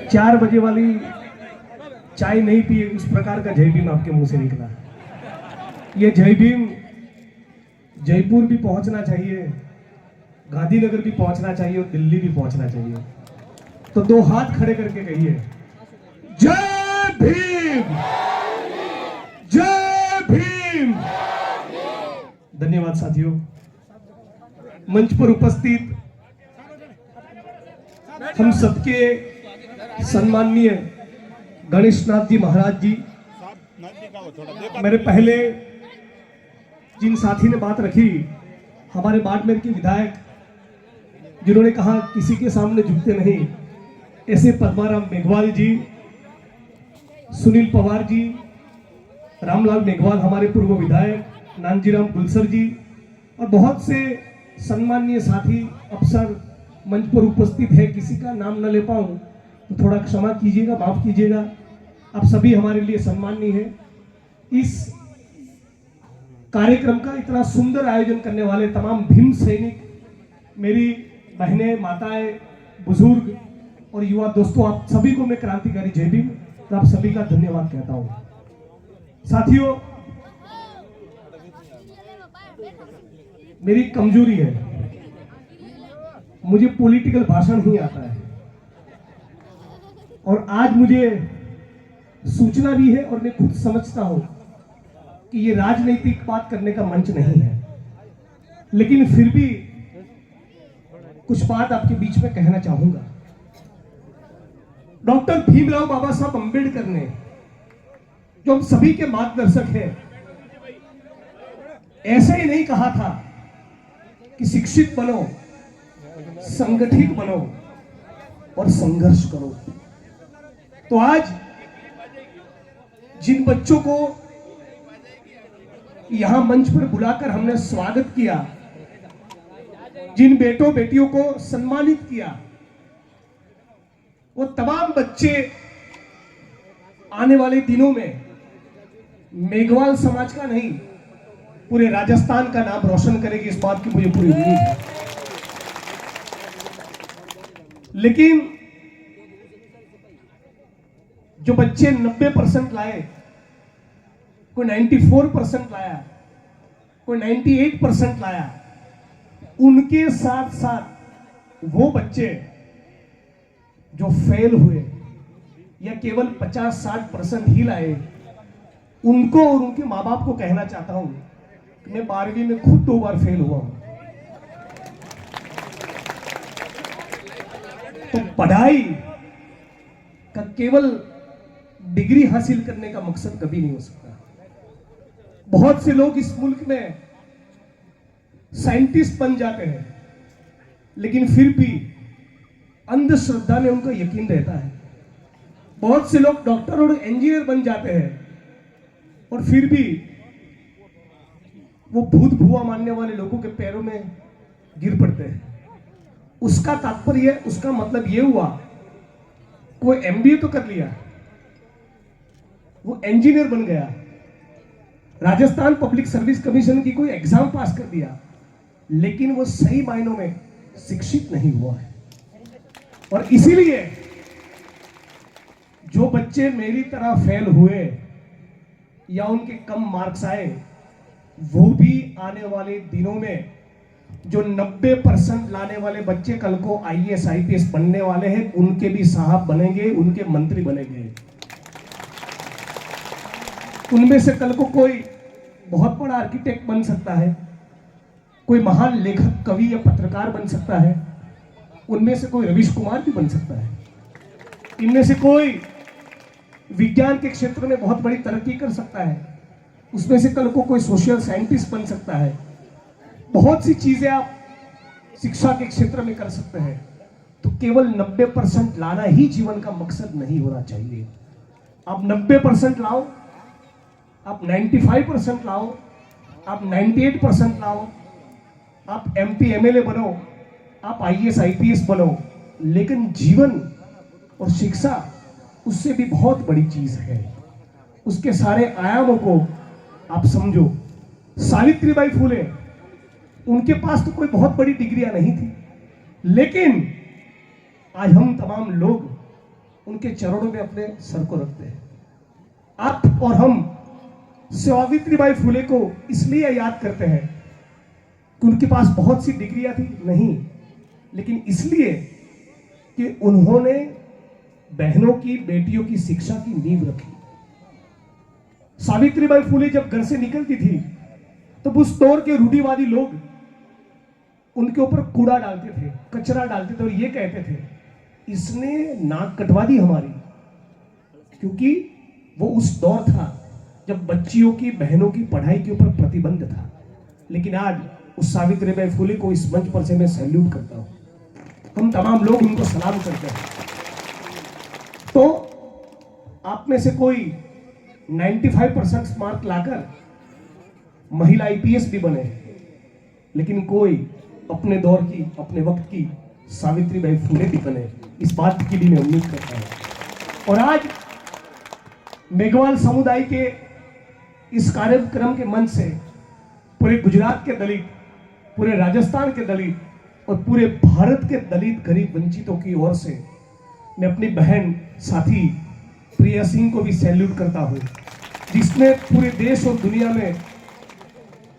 4 बजे वाली चाय नहीं पिए, उस प्रकार का जय भीम आपके मुंह से निकला। ये जय भीम जयपुर भी पहुंचना चाहिए, गांधीनगर भी पहुंचना चाहिए और दिल्ली भी पहुंचना चाहिए। तो 2 हाथ खड़े करके कहिए जय भीम, जय भीम। धन्यवाद साथियों। मंच पर उपस्थित हम सबके सम्माननीय गणेशनाथ जी महाराज जी, मेरे पहले जिन साथी ने बात रखी, हमारे बाड़मेर के विधायक जिन्होंने कहा किसी के सामने झुकते नहीं, ऐसे पद्माराम मेघवाल जी, सुनील पवार जी, रामलाल मेघवाल हमारे पूर्व विधायक, नानजीराम गुलसर जी और बहुत से सम्माननीय साथी अफसर मंच पर उपस्थित है। किसी का नाम न ले पाऊं तो थोड़ा क्षमा कीजिएगा, माफ कीजिएगा। आप सभी हमारे लिए सम्माननीय है। इस कार्यक्रम का इतना सुंदर आयोजन करने वाले तमाम भीम सैनिक, मेरी बहनें, माताएं, बुजुर्ग और युवा दोस्तों, आप सभी को मैं क्रांतिकारी जय भीम, तो आप सभी का धन्यवाद कहता हूं। साथियों, मेरी कमजोरी है, मुझे पॉलिटिकल भाषण ही आता है और आज मुझे सूचना भी है और मैं खुद समझता हूं कि ये राजनीतिक बात करने का मंच नहीं है, लेकिन फिर भी कुछ बात आपके बीच में कहना चाहूंगा। डॉक्टर भीमराव बाबा साहब अंबेडकर ने, जो हम सभी के मार्गदर्शक हैं, ऐसे ही नहीं कहा था कि शिक्षित बनो, संगठित बनो और संघर्ष करो। तो आज जिन बच्चों को यहां मंच पर बुलाकर हमने स्वागत किया, जिन बेटों बेटियों को सम्मानित किया, वो तमाम बच्चे आने वाले दिनों में मेघवाल समाज का नहीं, पूरे राजस्थान का नाम रोशन करेगी, इस बात की मुझे पूरी उम्मीद है। लेकिन जो बच्चे 90% लाए, कोई 94% लाया, कोई 98% लाया, उनके साथ साथ वो बच्चे जो फेल हुए या केवल 50-60% ही लाए, उनको और उनके माँ बाप को कहना चाहता हूं कि मैं 12वीं में खुद 2 बार फेल हुआ हूं। तो पढ़ाई का केवल डिग्री हासिल करने का मकसद कभी नहीं हो सकता। बहुत से लोग इस मुल्क में साइंटिस्ट बन जाते हैं, लेकिन फिर भी अंधश्रद्धा में उनका यकीन रहता है। बहुत से लोग डॉक्टर और इंजीनियर बन जाते हैं और फिर भी वो भूत भुआ मानने वाले लोगों के पैरों में गिर पड़ते हैं। उसका तात्पर्य, उसका मतलब ये हुआ, कोई एमबीए तो कर लिया, वो इंजीनियर बन गया, राजस्थान पब्लिक सर्विस कमीशन की कोई एग्जाम पास कर दिया, लेकिन वो सही मायनों में शिक्षित नहीं हुआ है। और इसीलिए जो बच्चे मेरी तरह फेल हुए या उनके कम मार्क्स आए, वो भी आने वाले दिनों में जो 90% लाने वाले बच्चे कल को आईएएस आईपीएस बनने वाले हैं, उनके भी साहब बनेंगे, उनके मंत्री बनेंगे। उनमें से कल को कोई बहुत बड़ा आर्किटेक्ट बन सकता है, कोई महान लेखक, कवि या पत्रकार बन सकता है, उनमें से कोई रवीश कुमार भी बन सकता है, इनमें से कोई विज्ञान के क्षेत्र में बहुत बड़ी तरक्की कर सकता है, उसमें से कल को कोई सोशल साइंटिस्ट बन सकता है। बहुत सी चीजें आप शिक्षा के क्षेत्र में कर सकते हैं। तो केवल 90% लाना ही जीवन का मकसद नहीं होना चाहिए। आप 90% लाओ, आप 95% लाओ, आप 98% लाओ, आप एमपी एमएलए बनो, आप आईएएस आईपीएस बनो, लेकिन जीवन और शिक्षा उससे भी बहुत बड़ी चीज है। उसके सारे आयामों को आप समझो। सावित्रीबाई फुले, उनके पास तो कोई बहुत बड़ी डिग्रियां नहीं थी, लेकिन आज हम तमाम लोग उनके चरणों में अपने सर को रखते हैं। आप और हम सावित्रीबाई फुले को इसलिए याद करते हैं कि उनके पास बहुत सी डिग्रियां थी नहीं, लेकिन इसलिए कि उन्होंने बहनों की, बेटियों की शिक्षा की नींव रखी। सावित्रीबाई फुले जब घर से निकलती थी तो उस दौर के रूढ़िवादी लोग उनके ऊपर कूड़ा डालते थे, कचरा डालते थे और ये कहते थे इसने नाक कटवा दी हमारी, क्योंकि वो उस दौर था जब बच्चियों की, बहनों की पढ़ाई के ऊपर प्रतिबंध था। लेकिन आज उस सावित्रीबाई फुले को इस मंच पर से मैं सैल्यूट करता हूं, हम तमाम लोग उनको सलाम करते हैं। तो आप में से कोई 95% मार्क लाकर महिला आईपीएस भी बने, लेकिन कोई अपने दौर की, अपने वक्त की सावित्रीबाई फुले भी बने, इस बात की भी मैं उम्मीद करता हूं। और आज मेघवाल समुदाय के इस कार्यक्रम के मंच से पूरे गुजरात के दलित, पूरे राजस्थान के दलित और पूरे भारत के दलित गरीब वंचितों की ओर से मैं अपनी बहन साथी प्रिया सिंह को भी सैल्यूट करता हूं, जिसने पूरे देश और दुनिया में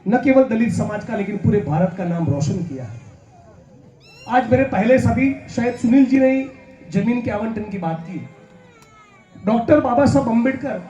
न केवल दलित समाज का लेकिन पूरे भारत का नाम रोशन किया है। आज मेरे पहले सभी, शायद सुनील जी ने जमीन के आवंटन की बात की। डॉक्टर बाबा साहब अंबेडकर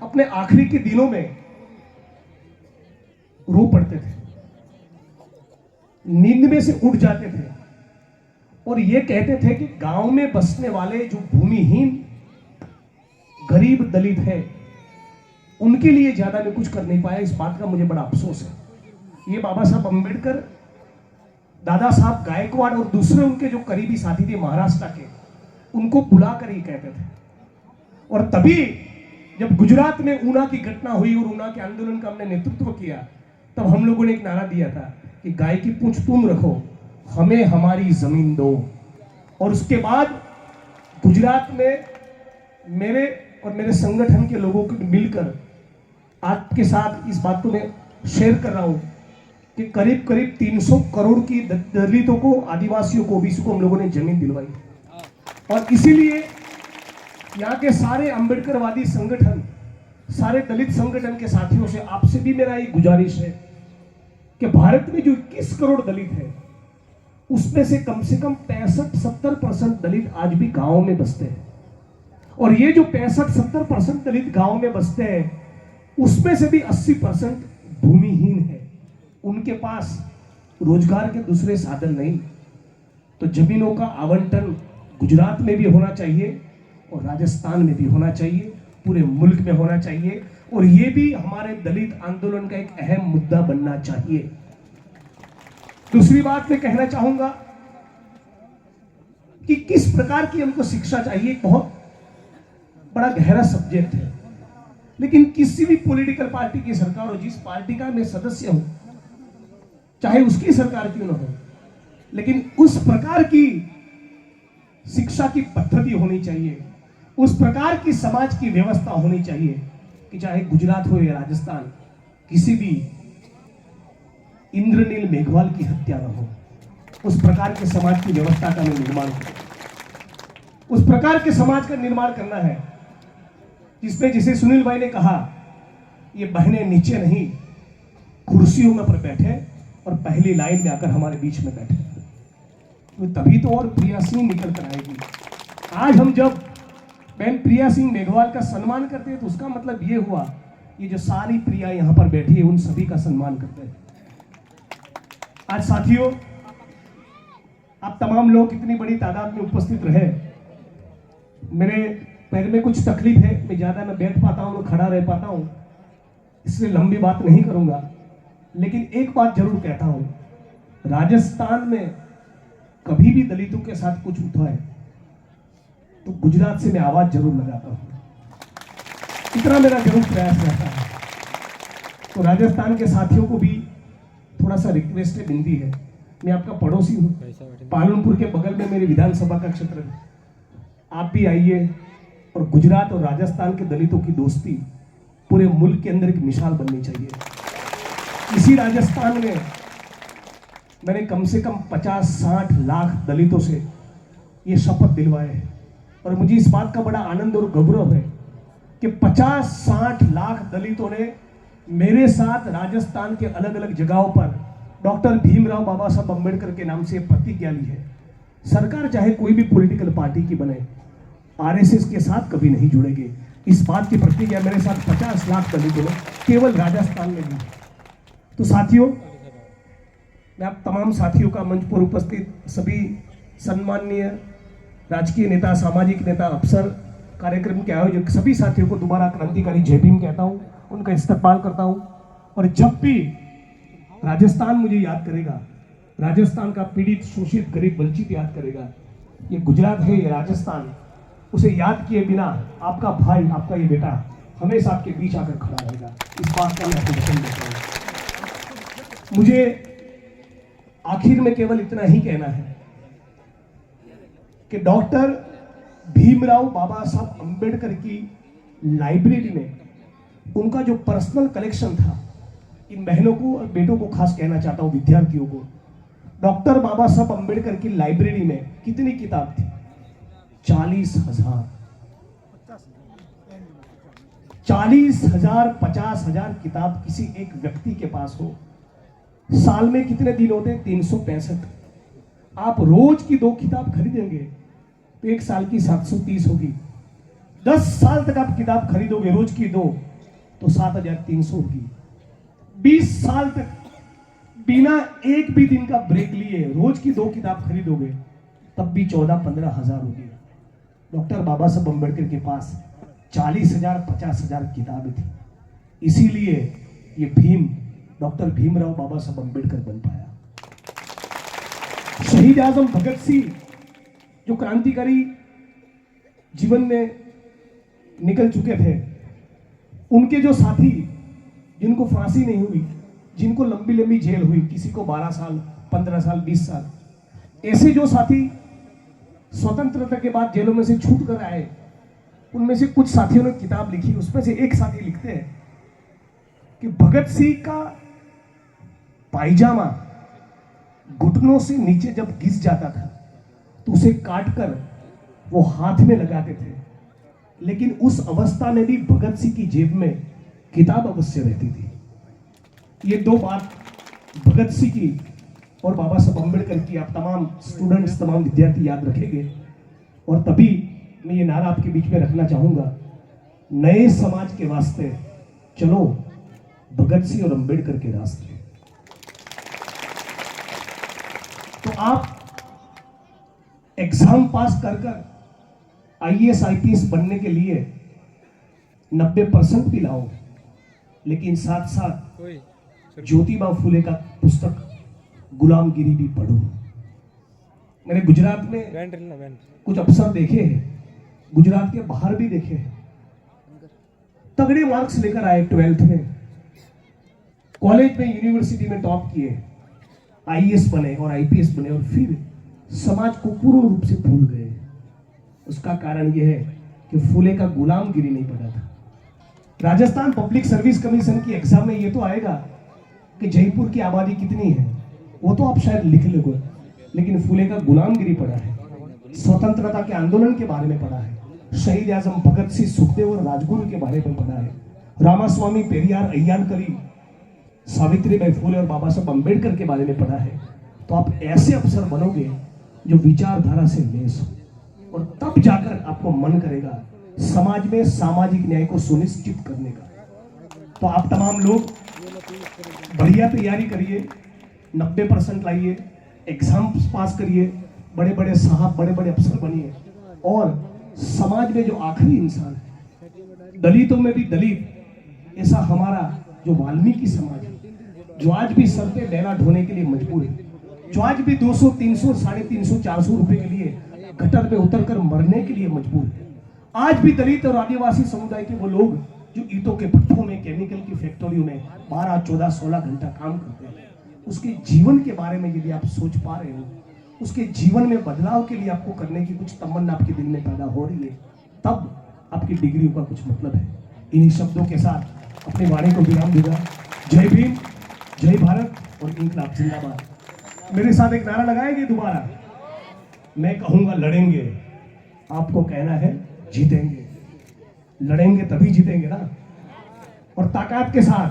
अपने आखिरी के दिनों में रो पड़ते थे, नींद में से उठ जाते थे और ये कहते थे कि गांव में बसने वाले जो भूमिहीन गरीब दलित है उनके लिए ज्यादा मैं कुछ कर नहीं पाया। इस बात का मुझे बड़ा अफसोस है। ये बाबा साहब अंबेडकर, दादा साहब गायकवाड़ और दूसरे उनके जो करीबी साथी थे महाराष्ट्र के, उनको बुलाकर ही कहते थे। और तभी जब गुजरात में ऊना की घटना हुई और ऊना के आंदोलन का हमने नेतृत्व किया, तब हम लोगों ने एक नारा दिया था कि गाय की पूंछ तुम रखो, हमें हमारी जमीन दो। और उसके बाद गुजरात में मेरे और मेरे संगठन के लोगों को मिलकर आपके साथ इस बात को मैं शेयर कर रहा हूं कि करीब करीब 300 करोड़ की दलितों को, आदिवासियों को, ओबीसी को हम लोगों ने जमीन दिलवाई। और इसीलिए यहाँ के सारे अंबेडकरवादी संगठन, सारे दलित संगठन के साथियों से, आपसे भी मेरा एक गुजारिश है कि भारत में जो 21 करोड़ दलित है उसमें से कम 65-70% दलित आज भी गांवों में बसते हैं। और ये जो 65-70% दलित गांव में बसते हैं उसमें से भी 80% भूमिहीन है, उनके पास रोजगार के दूसरे साधन नहीं। तो जमीनों का आवंटन गुजरात में भी होना चाहिए और राजस्थान में भी होना चाहिए, पूरे मुल्क में होना चाहिए। और ये भी हमारे दलित आंदोलन का एक अहम मुद्दा बनना चाहिए। दूसरी बात मैं कहना चाहूंगा कि किस प्रकार की हमको शिक्षा चाहिए, बहुत बड़ा गहरा सब्जेक्ट है। लेकिन किसी भी पॉलिटिकल पार्टी की सरकार हो, जिस पार्टी का मैं सदस्य हूं, चाहे उसकी सरकार क्यों ना हो, लेकिन उस प्रकार की शिक्षा की पद्धति होनी चाहिए, उस प्रकार की समाज की व्यवस्था होनी चाहिए कि चाहे गुजरात हो या राजस्थान, किसी भी इंद्रनील मेघवाल की हत्या न हो। उस प्रकार के समाज की व्यवस्था का निर्माण करें। उस प्रकार के समाज का निर्माण करना है जिसमें, जिसे सुनील भाई ने कहा, ये बहनें नीचे नहीं कुर्सियों में पर बैठे और पहली लाइन में आकर हमारे बीच में बैठे, तो तभी तो और प्रिया सिंह निकल कर आएगी। आज हम जब बहन प्रिया सिंह मेघवाल का सम्मान करते हैं तो उसका मतलब ये हुआ, ये जो सारी प्रिया यहां पर बैठी है उन सभी का सम्मान करते हैं। आज साथियों, आप तमाम लोग इतनी बड़ी तादाद में उपस्थित रहे। मेरे पैर में कुछ तकलीफ है, मैं ज्यादा न बैठ पाता हूं, न खड़ा रह पाता हूं, इसलिए लंबी बात नहीं करूंगा। लेकिन एक बात जरूर कहता हूं, राजस्थान में कभी भी दलितों के साथ कुछ होता है तो गुजरात से मैं आवाज जरूर लगाता हूं, इतना मेरा जरूर प्रयास रहता है। तो राजस्थान के साथियों को भी थोड़ा सा रिक्वेस्ट है, विनती है, मैं आपका पड़ोसी हूं, पालनपुर के बगल में मेरी विधानसभा का क्षेत्र है, आप भी आइए और गुजरात और राजस्थान के दलितों की दोस्ती पूरे मुल्क के अंदर एक मिसाल बननी चाहिए। इसी राजस्थान में मैंने कम से कम 50-60 लाख दलितों से ये शपथ दिलवाए। और मुझे इस बात का बड़ा आनंद और गौरव है कि 50-60 लाख दलितों ने मेरे साथ राजस्थान के अलग अलग जगहों पर डॉक्टर भीमराव बाबा साहब अम्बेडकर के नाम से प्रतिज्ञा ली है। सरकार चाहे कोई भी पॉलिटिकल पार्टी की बने, आरएसएस के साथ कभी नहीं जुड़ेंगे। इस बात की प्रतिज्ञा मेरे साथ 50 लाख दलितों ने केवल राजस्थान में ली। तो साथियों, मैं आप तमाम साथियों का मंच पर उपस्थित सभी सम्माननीय राजकीय नेता, सामाजिक नेता, अफसर, कार्यक्रम के आयोजक सभी साथियों को दोबारा क्रांतिकारी जय भीम कहता हूं, उनका इस्तकबाल करता हूं। और जब भी राजस्थान मुझे याद करेगा, राजस्थान का पीड़ित, शोषित, गरीब, वंचित याद करेगा, ये गुजरात है, ये राजस्थान, उसे याद किए बिना आपका भाई, आपका ये बेटा हमेशा आपके बीच आकर खड़ा रहेगा। इस बात का मैं आपको वचन देता हूं। मुझे आखिर में केवल इतना ही कहना है कि डॉक्टर भीमराव बाबा साहब अम्बेडकर की लाइब्रेरी में उनका जो पर्सनल कलेक्शन था, इन बहनों को और बेटों को खास कहना चाहता हूं, विद्यार्थियों को, डॉक्टर बाबा साहब अम्बेडकर की लाइब्रेरी में कितनी किताब थी? 40,000। 40,000, 50,000 किताब किसी एक व्यक्ति के पास हो। साल में कितने दिन होते? 365। आप रोज की 2 किताब खरीदेंगे तो एक साल की 730 होगी। 10 साल तक आप किताब खरीदोगे रोज की 2 तो 7,300 होगी। 20 साल तक बिना एक भी दिन का ब्रेक लिए रोज की 2 किताब खरीदोगे तब भी 14-15 हजार होगी। डॉक्टर बाबा साहब अम्बेडकर के पास 40,000, 50,000 किताबें थी। इसीलिए ये भीम, डॉक्टर भीमराव बाबा साहब अम्बेडकर बन पाया। शहीद आजम भगत सिंह जो क्रांतिकारी जीवन में निकल चुके थे, उनके जो साथी जिनको फांसी नहीं हुई, जिनको लंबी लंबी जेल हुई, किसी को 12 साल, 15 साल, 20 साल, ऐसे जो साथी स्वतंत्रता के बाद जेलों में से छूट कर आए, उनमें से कुछ साथियों ने किताब लिखी। उसमें से एक साथी लिखते हैं कि भगत सिंह का पायजामा घुटनों से नीचे जब घिस जाता था तो उसे काटकर वो हाथ में लगाते थे, लेकिन उस अवस्था में भी भगत सिंह की जेब में किताब अवश्य रहती थी। ये 2 बात भगत सिंह की और बाबा साहब अम्बेडकर की आप तमाम स्टूडेंट्स, तमाम विद्यार्थी याद रखेंगे। और तभी मैं ये नारा आपके बीच में रखना चाहूंगा, नए समाज के वास्ते चलो भगत सिंह और अम्बेडकर के रास्ते। तो आप एग्जाम पास कर आईएएस आईपीएस बनने के लिए 90% भी लाओ, लेकिन साथ साथ ज्योतिबा फुले का पुस्तक गुलामगिरी भी पढ़ो। मैंने गुजरात में कुछ अफसर देखे हैं, गुजरात के बाहर भी देखे हैं, तगड़े मार्क्स लेकर आए 12th में, कॉलेज में, यूनिवर्सिटी में टॉप किए, आईएएस बने और आईपीएस बने, और फिर समाज को पूर्ण रूप से भूल गए। उसका कारण यह है कि फुले का गुलामगिरी नहीं पढ़ा था। राजस्थान पब्लिक सर्विस कमीशन की एग्जाम में यह तो आएगा कि जयपुर की आबादी कितनी है, वो तो आप शायद लिख लोगे, लेकिन फुले का गुलामगिरी पढ़ा है, स्वतंत्रता के आंदोलन के बारे में पढ़ा है, शहीद आजम भगत सिंह, सुखदेव और राजगुरु के बारे में पढ़ा है, रामास्वामी, पेरियार, अय्यानकरी, सावित्रीबाई फुले और बाबा साहब अम्बेडकर के बारे में पढ़ा है। तो आप ऐसे अफसर बनोगे जो विचारधारा से लेस हो, और तब जाकर आपको मन करेगा समाज में सामाजिक न्याय को सुनिश्चित करने का। तो आप तमाम लोग बढ़िया तैयारी करिए, 90% लाइए, एग्जाम पास करिए, बड़े बड़े साहब, बड़े बड़े अफसर बनिए, और समाज में जो आखिरी इंसान है, दलितों में भी दलित, ऐसा हमारा जो वाल्मीकि समाज है, जो आज भी सर पे बैला ढोने के लिए मजबूर है, जो आज भी 200, 300, 350, 400 रुपए के लिए गटर में उतरकर मरने के लिए मजबूर है। आज भी दलित और आदिवासी समुदाय के वो लोग जो ईंटों के भट्ठों में, केमिकल की फैक्ट्रियों में 12, 14, 16 घंटा काम करते हैं, उसके जीवन के बारे में यदि आप सोच पा रहे हो, उसके जीवन में बदलाव के लिए आपको करने की कुछ तमन्ना आपके दिल में पैदा हो रही है, तब आपकी डिग्रियों का कुछ मतलब है। इन्हीं शब्दों के साथ अपनी वाणी को विराम दूंगा। जय भीम, जय भारत और इंकलाब जिंदाबाद। मेरे साथ एक नारा लगाएंगे दोबारा, मैं कहूंगा लड़ेंगे, आपको कहना है जीतेंगे। लड़ेंगे तभी जीतेंगे ना, और ताकत के साथ।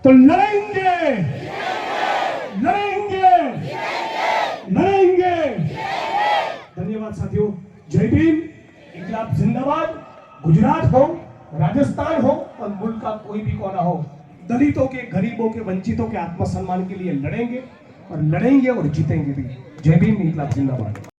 तो लड़ेंगे, लड़ेंगे, लड़ेंगे। धन्यवाद साथियों। जय भीम। इनकलाब जिंदाबाद। गुजरात हो, राजस्थान हो और मुल्क का कोई भी कोना हो, दलितों के, गरीबों के, वंचितों के आत्मसम्मान के लिए लड़ेंगे और लड़ेंगे और जीतेंगे भी। जय भीम। इनकलाब जिंदाबाद।